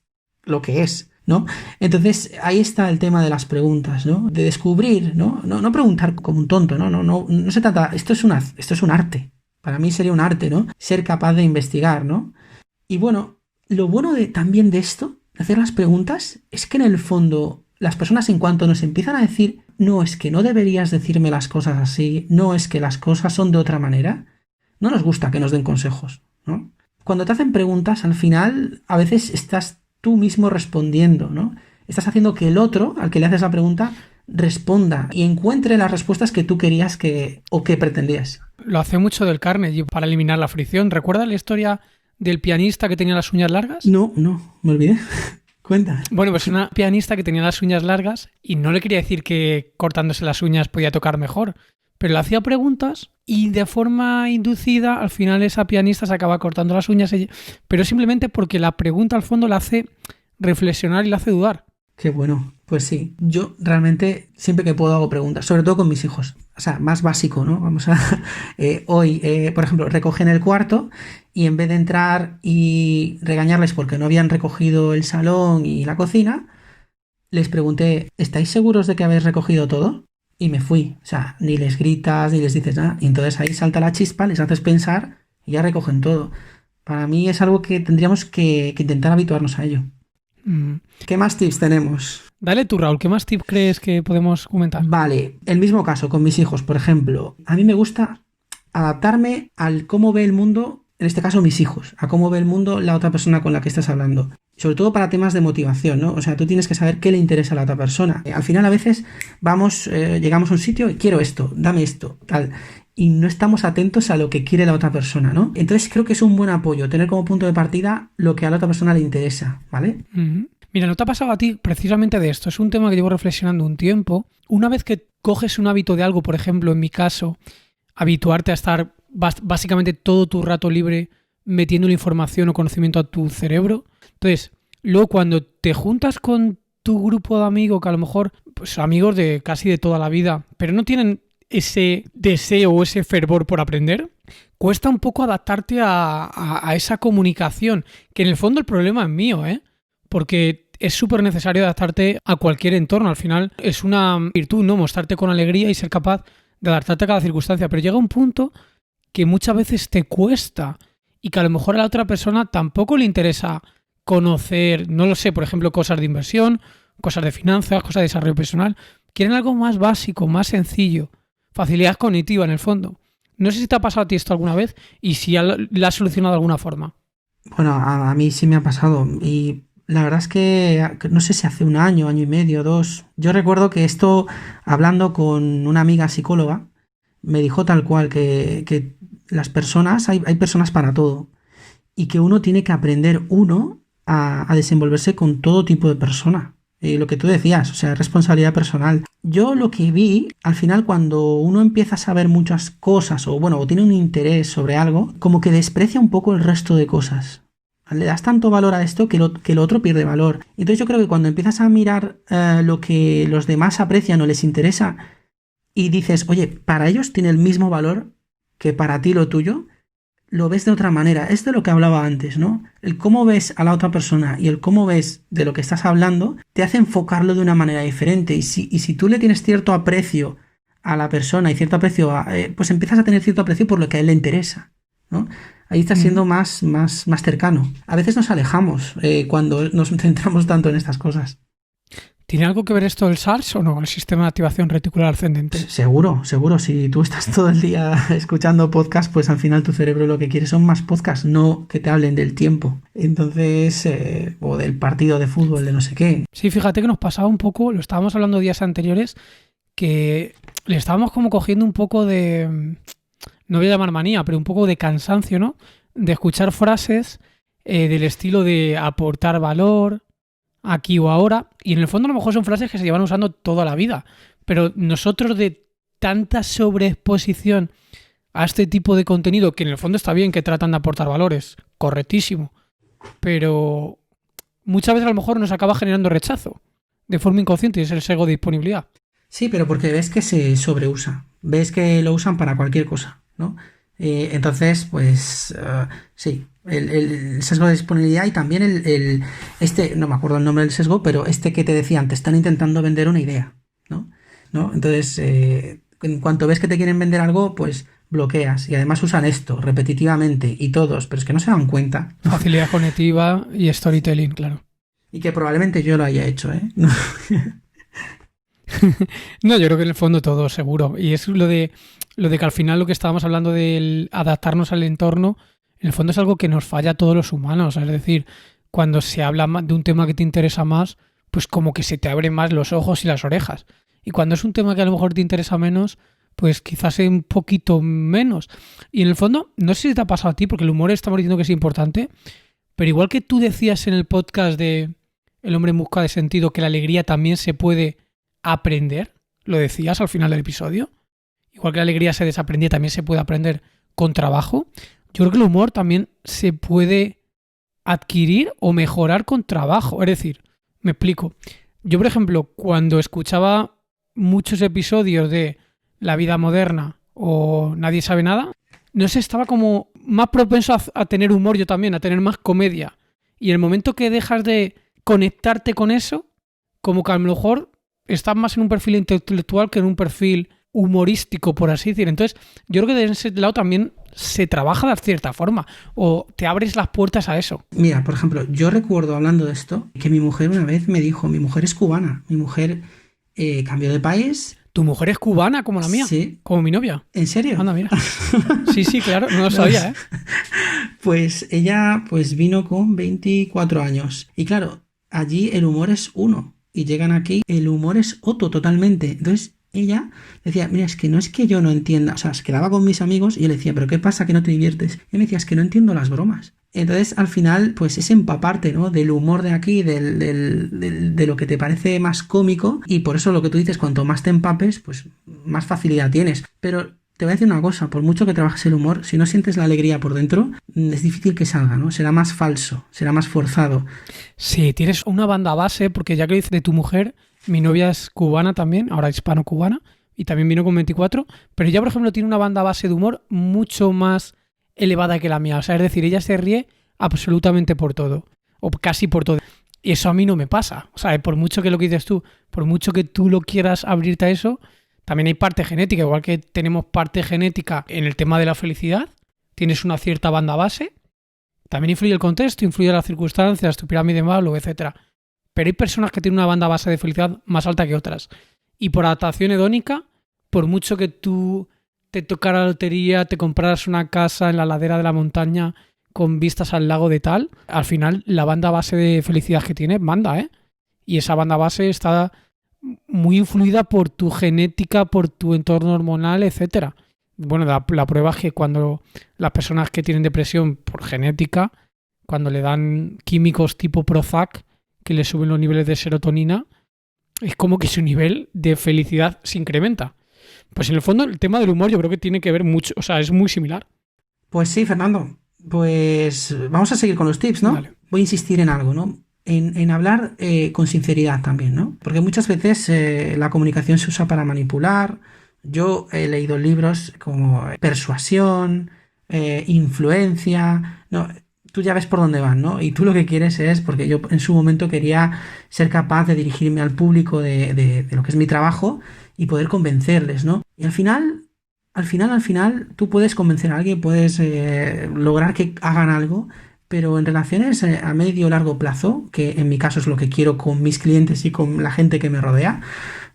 lo que es, ¿no? Entonces ahí está el tema de las preguntas, ¿no? De descubrir, ¿no? No preguntar como un tonto, no se trata, esto es un arte. Para mí sería un arte, ¿no? Ser capaz de investigar, ¿no? Y bueno, lo bueno también de esto, de hacer las preguntas, es que en el fondo las personas en cuanto nos empiezan a decir, no, es que no deberías decirme las cosas así, no, es que las cosas son de otra manera, no nos gusta que nos den consejos, ¿no? Cuando te hacen preguntas, al final, a veces estás tú mismo respondiendo, ¿no? Estás haciendo que el otro, al que le haces la pregunta, responda y encuentre las respuestas que tú querías o que pretendías. Lo hace mucho del Carnegie para eliminar la fricción. ¿Recuerdas la historia del pianista que tenía las uñas largas? No, me olvidé. Cuenta. Bueno, pues una pianista que tenía las uñas largas y no le quería decir que cortándose las uñas podía tocar mejor, pero le hacía preguntas y de forma inducida al final esa pianista se acaba cortando las uñas, pero simplemente porque la pregunta al fondo la hace reflexionar y la hace dudar. Qué bueno. Pues sí, yo realmente siempre que puedo hago preguntas, sobre todo con mis hijos. O sea, más básico, ¿no? Vamos a... hoy, por ejemplo, recogen el cuarto y en vez de entrar y regañarles porque no habían recogido el salón y la cocina, les pregunté, ¿estáis seguros de que habéis recogido todo? Y me fui. O sea, ni les gritas, ni les dices nada. Y entonces ahí salta la chispa, les haces pensar y ya recogen todo. Para mí es algo que tendríamos que intentar habituarnos a ello. Mm. ¿Qué más tips tenemos? Dale tú, Raúl, ¿qué más tip crees que podemos comentar? Vale, el mismo caso con mis hijos, por ejemplo. A mí me gusta adaptarme al cómo ve el mundo, en este caso mis hijos, a cómo ve el mundo la otra persona con la que estás hablando. Sobre todo para temas de motivación, ¿no? O sea, tú tienes que saber qué le interesa a la otra persona. Al final a veces llegamos a un sitio y quiero esto, dame esto, tal. Y no estamos atentos a lo que quiere la otra persona, ¿no? Entonces creo que es un buen apoyo tener como punto de partida lo que a la otra persona le interesa, ¿vale? Mm-hmm. Mira, ¿no te ha pasado a ti precisamente de esto? Es un tema que llevo reflexionando un tiempo. Una vez que coges un hábito de algo, por ejemplo, en mi caso, habituarte a estar básicamente todo tu rato libre metiendo la información o conocimiento a tu cerebro. Entonces, luego cuando te juntas con tu grupo de amigos, que a lo mejor, pues amigos de casi de toda la vida, pero no tienen ese deseo o ese fervor por aprender, cuesta un poco adaptarte a esa comunicación, que en el fondo el problema es mío, porque es súper necesario adaptarte a cualquier entorno. Al final es una virtud, ¿no? Mostrarte con alegría y ser capaz de adaptarte a cada circunstancia, pero llega un punto que muchas veces te cuesta y que a lo mejor a la otra persona tampoco le interesa conocer, no lo sé, por ejemplo, cosas de inversión, cosas de finanzas, cosas de desarrollo personal. Quieren algo más básico, más sencillo, facilidad cognitiva en el fondo. No sé si te ha pasado a ti esto alguna vez y si la has solucionado de alguna forma. Bueno, a mí sí me ha pasado y la verdad es que no sé si hace un año y medio, 2. Yo recuerdo que esto, hablando con una amiga psicóloga, me dijo tal cual que las personas, hay personas para todo y que uno tiene que aprender a desenvolverse con todo tipo de persona. Lo que tú decías, o sea, responsabilidad personal. Yo lo que vi, al final, cuando uno empieza a saber muchas cosas o tiene un interés sobre algo, como que desprecia un poco el resto de cosas. Le das tanto valor a esto que lo otro pierde valor. Entonces yo creo que cuando empiezas a mirar lo que los demás aprecian o les interesa y dices, oye, para ellos tiene el mismo valor que para ti lo tuyo, lo ves de otra manera. Es de lo que hablaba antes, ¿no? El cómo ves a la otra persona y el cómo ves de lo que estás hablando te hace enfocarlo de una manera diferente. Y si tú le tienes cierto aprecio a la persona y cierto aprecio, pues empiezas a tener cierto aprecio por lo que a él le interesa, ¿no? Ahí está siendo más cercano. A veces nos alejamos cuando nos centramos tanto en estas cosas. ¿Tiene algo que ver esto del SARS o no? El sistema de activación reticular ascendente. Seguro. Si tú estás todo el día escuchando podcast, pues al final tu cerebro lo que quiere son más podcasts, no que te hablen del tiempo. Entonces, o del partido de fútbol, de no sé qué. Sí, fíjate que nos pasaba un poco, lo estábamos hablando días anteriores, que le estábamos como cogiendo un poco de, no voy a llamar manía, pero un poco de cansancio, ¿no? De escuchar frases del estilo de aportar valor aquí o ahora, y en el fondo a lo mejor son frases que se llevan usando toda la vida, pero nosotros de tanta sobreexposición a este tipo de contenido, que en el fondo está bien que tratan de aportar valores, correctísimo, pero muchas veces a lo mejor nos acaba generando rechazo de forma inconsciente y es el sesgo de disponibilidad. Sí, pero porque ves que se sobreusa, ves que lo usan para cualquier cosa, ¿no? Entonces, pues sí, el sesgo de disponibilidad y también no me acuerdo el nombre del sesgo, pero este que te decía antes, están intentando vender una idea, ¿no? Entonces, en cuanto ves que te quieren vender algo, pues bloqueas y además usan esto repetitivamente y todos, pero es que no se dan cuenta. Facilidad cognitiva y storytelling, claro. Y que probablemente yo lo haya hecho, ¿eh? No, yo creo que en el fondo todo, seguro. Y es lo de que al final lo que estábamos hablando del adaptarnos al entorno, en el fondo es algo que nos falla a todos los humanos. Es decir, cuando se habla de un tema que te interesa más, pues como que se te abren más los ojos y las orejas. Y cuando es un tema que a lo mejor te interesa menos, pues quizás un poquito menos. Y en el fondo, no sé si te ha pasado a ti, porque el humor estamos diciendo que es importante, pero igual que tú decías en el podcast de El hombre en busca de sentido que la alegría también se puede aprender, lo decías al final del episodio, igual que la alegría se desaprendía, también se puede aprender con trabajo. Yo creo que el humor también se puede adquirir o mejorar con trabajo. Es decir, me explico, Yo, por ejemplo, cuando escuchaba muchos episodios de La vida moderna o Nadie sabe nada, no sé, estaba como más propenso a tener humor yo también, a tener más comedia. Y en el momento que dejas de conectarte con eso, como que a lo mejor estás más en un perfil intelectual que en un perfil humorístico, por así decir. Entonces, yo creo que de ese lado también se trabaja de cierta forma, o te abres las puertas a eso. Mira, por ejemplo, yo recuerdo hablando de esto, que mi mujer una vez me dijo, mi mujer es cubana, mi mujer cambió de país. ¿Tu mujer es cubana como la mía? Sí. ¿Como mi novia? ¿En serio? Anda, mira. Sí, claro, no lo sabía, ¿eh? Pues ella pues vino con 24 años. Y claro, allí el humor es uno. Y llegan aquí, el humor es otro totalmente. Entonces ella decía, mira, es que no es que yo no entienda. O sea, se quedaba con mis amigos y yo le decía, ¿pero qué pasa que no te diviertes? Y me decía, es que no entiendo las bromas. Entonces, al final, pues es empaparte, ¿no? Del humor de aquí, de lo que te parece más cómico. Y por eso lo que tú dices, cuanto más te empapes, pues más facilidad tienes. Pero te voy a decir una cosa, por mucho que trabajes el humor, si no sientes la alegría por dentro, es difícil que salga, ¿no? Será más falso, será más forzado. Sí, tienes una banda base, porque ya que dices de tu mujer, mi novia es cubana también, ahora hispano-cubana, y también vino con 24, pero ella, por ejemplo, tiene una banda base de humor mucho más elevada que la mía. O sea, es decir, ella se ríe absolutamente por todo, o casi por todo. Y eso a mí no me pasa. O sea, por mucho que lo que dices tú, por mucho que tú lo quieras abrirte a eso, también hay parte genética, igual que tenemos parte genética en el tema de la felicidad, tienes una cierta banda base, también influye el contexto, influye las circunstancias, tu pirámide de Maslow, etcétera. Pero hay personas que tienen una banda base de felicidad más alta que otras. Y por adaptación hedónica, por mucho que tú te tocara la lotería, te compraras una casa en la ladera de la montaña con vistas al lago de tal, al final la banda base de felicidad que tienes manda, ¿eh? Y esa banda base está muy influida por tu genética, por tu entorno hormonal, etcétera. Bueno, la prueba es que cuando las personas que tienen depresión por genética, cuando le dan químicos tipo Prozac, que le suben los niveles de serotonina, es como que su nivel de felicidad se incrementa. Pues en el fondo el tema del humor yo creo que tiene que ver mucho, o sea, es muy similar. Pues sí, Fernando, pues vamos a seguir con los tips, ¿no? Vale. Voy a insistir en algo, ¿no? En hablar con sinceridad también, ¿no? Porque muchas veces la comunicación se usa para manipular. Yo he leído libros como persuasión, influencia, ¿no? Tú ya ves por dónde van, ¿no? Y tú lo que quieres es, porque yo en su momento quería ser capaz de dirigirme al público de lo que es mi trabajo y poder convencerles, ¿no? Y al final, tú puedes convencer a alguien, puedes lograr que hagan algo, pero en relaciones a medio o largo plazo, que en mi caso es lo que quiero con mis clientes y con la gente que me rodea,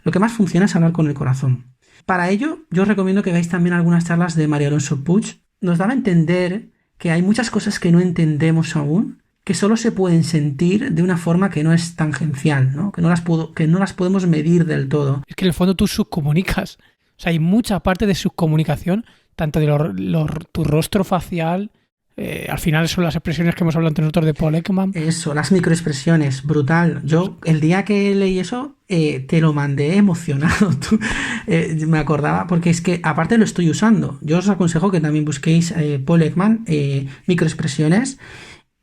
lo que más funciona es hablar con el corazón. Para ello, yo os recomiendo que veáis también algunas charlas de María Alonso Puig. Nos daba a entender que hay muchas cosas que no entendemos aún, que solo se pueden sentir de una forma que no es tangencial, ¿no? Que no las podemos medir del todo. Es que en el fondo tú subcomunicas. O sea, hay mucha parte de subcomunicación, tanto de tu rostro facial, al final son las expresiones que hemos hablado entre nosotros de Paul Ekman. Eso, las microexpresiones, brutal. Yo el día que leí eso te lo mandé emocionado. Me acordaba, porque es que aparte lo estoy usando. Yo os aconsejo que también busquéis Paul Ekman, microexpresiones,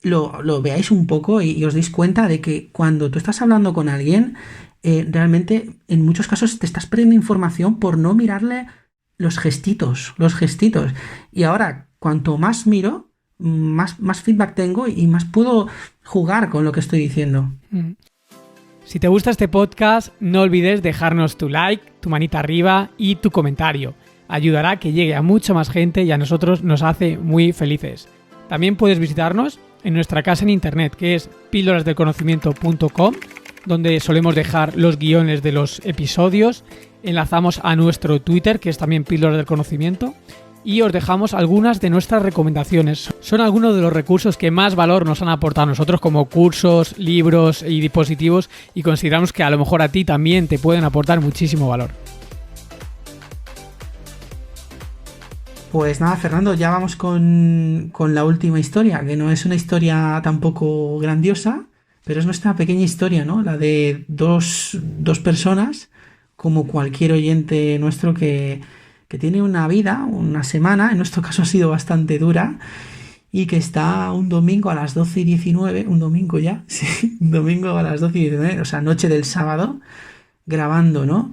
lo veáis un poco y os deis cuenta de que cuando tú estás hablando con alguien, realmente en muchos casos te estás perdiendo información por no mirarle los gestitos. Y ahora, cuanto más miro, más feedback tengo y más puedo jugar con lo que estoy diciendo. Si te gusta este podcast, no olvides dejarnos tu like, tu manita arriba y tu comentario. Ayudará a que llegue a mucha más gente y a nosotros nos hace muy felices. También puedes visitarnos en nuestra casa en internet, que es píldorasdelconocimiento.com, donde solemos dejar los guiones de los episodios. Enlazamos a nuestro Twitter, que es también Píldoras del Conocimiento, y os dejamos algunas de nuestras recomendaciones. Son algunos de los recursos que más valor nos han aportado a nosotros, como cursos, libros y dispositivos, y consideramos que a lo mejor a ti también te pueden aportar muchísimo valor. Pues nada, Fernando, ya vamos con la última historia, que no es una historia tampoco grandiosa, pero es nuestra pequeña historia, ¿no? La de dos personas, como cualquier oyente nuestro que tiene una vida, una semana, en nuestro caso ha sido bastante dura, y que está un domingo a las 12:19, un domingo ya, sí, un domingo a las 12:19, o sea, noche del sábado, grabando, ¿no?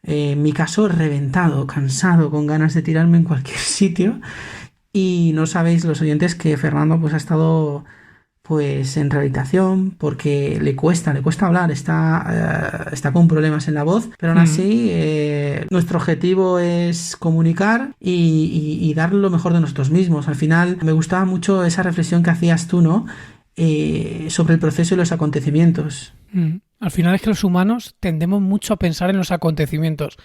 En mi caso, reventado, cansado, con ganas de tirarme en cualquier sitio. Y no sabéis los oyentes que Fernando pues ha estado pues en rehabilitación porque le cuesta hablar, está con problemas en la voz, pero aún así nuestro objetivo es comunicar y dar lo mejor de nosotros mismos. Al final me gustaba mucho esa reflexión que hacías tú, ¿no? Sobre el proceso y los acontecimientos. Al final es que los humanos tendemos mucho a pensar en los acontecimientos.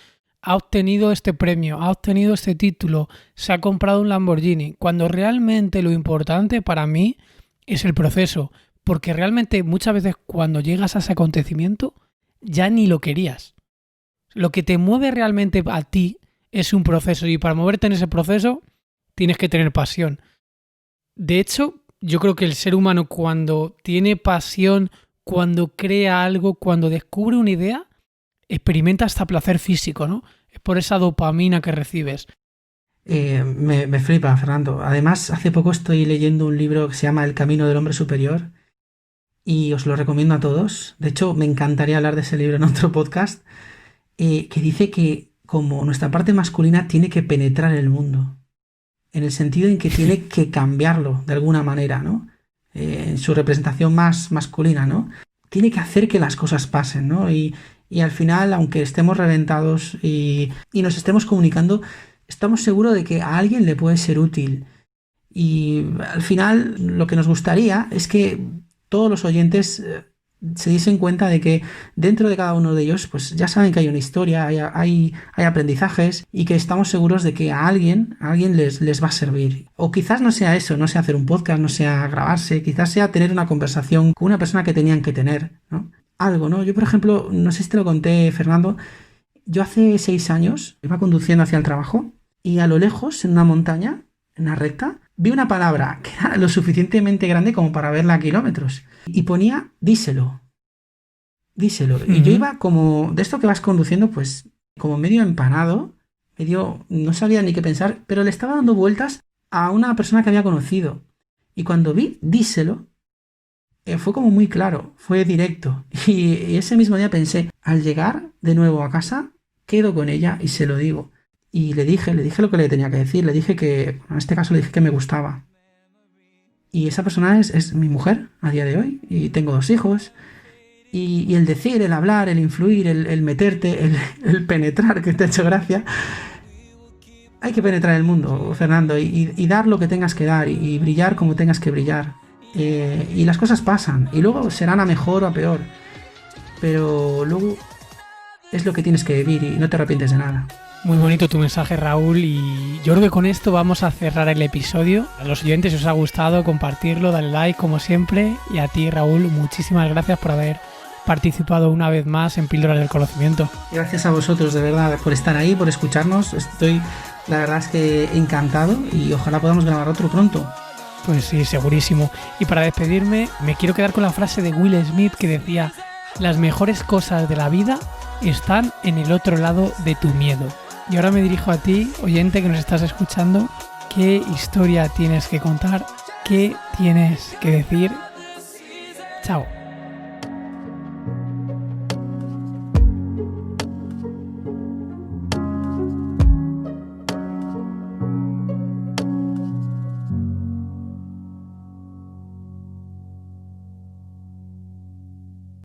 Ha obtenido este premio, ha obtenido este título, se ha comprado un Lamborghini, cuando realmente lo importante para mí es el proceso, porque realmente muchas veces cuando llegas a ese acontecimiento ya ni lo querías. Lo que te mueve realmente a ti es un proceso y para moverte en ese proceso tienes que tener pasión. De hecho, yo creo que el ser humano cuando tiene pasión, cuando crea algo, cuando descubre una idea, experimenta hasta placer físico, ¿no? Es por esa dopamina que recibes. Me flipa, Fernando. Además, hace poco estoy leyendo un libro que se llama El camino del hombre superior y os lo recomiendo a todos. De hecho, me encantaría hablar de ese libro en otro podcast, que dice que como nuestra parte masculina tiene que penetrar el mundo, en el sentido en que tiene que cambiarlo de alguna manera, ¿no? En su representación más masculina, ¿no? Tiene que hacer que las cosas pasen, ¿no? Y al final, aunque estemos reventados y nos estemos comunicando, estamos seguros de que a alguien le puede ser útil. Y al final lo que nos gustaría es que todos los oyentes se diesen cuenta de que dentro de cada uno de ellos pues ya saben que hay una historia, hay aprendizajes y que estamos seguros de que a alguien les va a servir. O quizás no sea eso, no sea hacer un podcast, no sea grabarse, quizás sea tener una conversación con una persona que tenían que tener, ¿no? Algo, ¿no? Yo, por ejemplo, no sé si te lo conté, Fernando, yo hace 6 años iba conduciendo hacia el trabajo y a lo lejos, en una montaña, en una recta, vi una palabra que era lo suficientemente grande como para verla a kilómetros. Y ponía, díselo. Díselo. Y yo iba como, de esto que vas conduciendo, pues, como medio empanado, medio, no sabía ni qué pensar, pero le estaba dando vueltas a una persona que había conocido. Y cuando vi, díselo, fue como muy claro, fue directo. Y ese mismo día pensé, al llegar de nuevo a casa, quedo con ella y se lo digo. Y le dije lo que le tenía que decir, le dije que, en este caso le dije que me gustaba. Y esa persona es mi mujer a día de hoy, y tengo 2 hijos. Y el decir, el hablar, el influir, el meterte, el penetrar, que te ha hecho gracia. Hay que penetrar el mundo, Fernando, y dar lo que tengas que dar, y brillar como tengas que brillar. Y las cosas pasan, y luego serán a mejor o a peor. Pero luego es lo que tienes que vivir y no te arrepientes de nada. Muy bonito tu mensaje, Raúl, y yo creo que con esto vamos a cerrar el episodio. A los oyentes, si os ha gustado, compartirlo, dale like como siempre, y a ti, Raúl, muchísimas gracias por haber participado una vez más en Píldoras del Conocimiento. Gracias a vosotros, de verdad, por estar ahí, por escucharnos. Estoy, la verdad es que encantado y ojalá podamos grabar otro pronto. Pues sí, segurísimo. Y para despedirme, me quiero quedar con la frase de Will Smith que decía: las mejores cosas de la vida están en el otro lado de tu miedo. Y ahora me dirijo a ti, oyente que nos estás escuchando. ¿Qué historia tienes que contar? ¿Qué tienes que decir? Chao.